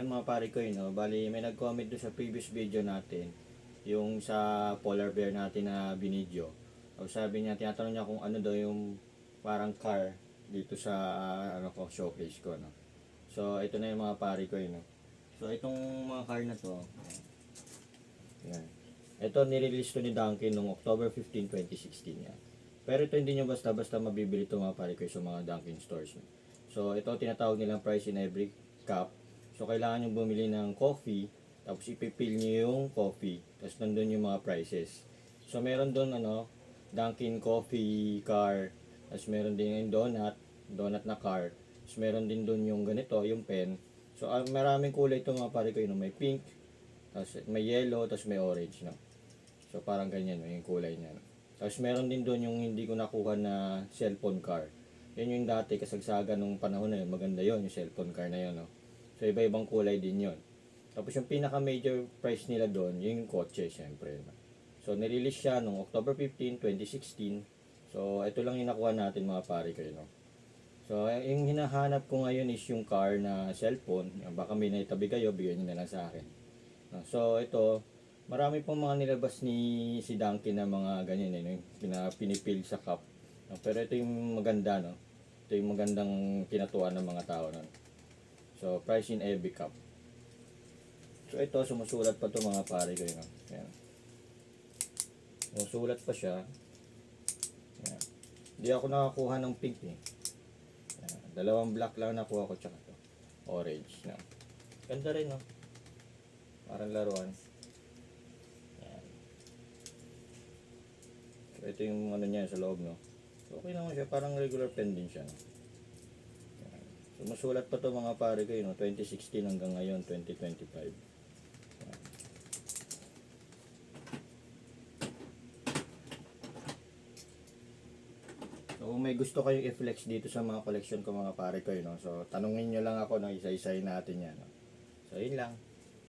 Yan mga pare ko yun, no? Bali, may nag-comment doon sa previous video natin, yung sa polar bear natin na binidyo. O sabi niya, tinatanong niya kung ano daw yung parang car dito sa ano ko, showcase ko, no? So, ito na yung mga pare ko yun, no? So, itong mga car na to, yan. Ito, nirelease to ni Dunkin noong October 15, 2016 yan. Pero ito hindi nyo basta-basta mabibili ito mga pare ko sa mga Dunkin stores. No? So, ito tinatawag nilang price in every cup. So, kailangan nyo bumili ng coffee, tapos ipipil nyo yung coffee, tapos nandun yung mga prices. So, meron doon ano, Dunkin coffee car, tapos meron din yung donut na car, tapos meron din doon yung ganito, yung pen. So, maraming kulay ito mga pare ko, may pink, tapos may yellow, tapos may orange, no? So, parang ganyan, yung kulay niya, no? Tapos meron din doon yung hindi ko nakuha na cellphone car. Yan yung dati kasagsagan nung panahon na yun. Maganda yun, yung cellphone car na yun, no? So, iba-ibang kulay din yun. Tapos yung pinaka-major price nila doon, yung kotse, syempre. No? So, nirelease siya noong October 15, 2016. So, ito lang yung nakuha natin mga pare kayo, no? So, yung hinahanap ko ngayon is yung car na cellphone. Baka may naitabi kayo, bigyan nyo na lang sa akin. No? So, ito, marami pong mga nilabas ni si Dunkin na mga ganyan, yung pinipil sa cup. No? Pero ito yung maganda, no? Ito yung magandang kinatuan ng mga tao, no? So, price in every cup. So, ito, sumusulat pa to mga pare ko, no? Yan. Sumusulat pa siya. Yan. Hindi ako nakakuha ng pink, eh. Yan. Dalawang black lang nakuha ko, tsaka to. Orange, no? Ganda rin, no? Parang laruan. Yan. So, ito yung ano niya sa loob, no? So, okay naman siya. Parang regular pen din siya, no? Yan. So, masulat pa to mga pare ko, no? 2016 hanggang ngayon, 2025. Yan. So, kung may gusto kayong i-flex dito sa mga collection ko mga pare ko, no? So, tanungin nyo lang ako, no? Isa-isayin natin yan, no? So, yun lang.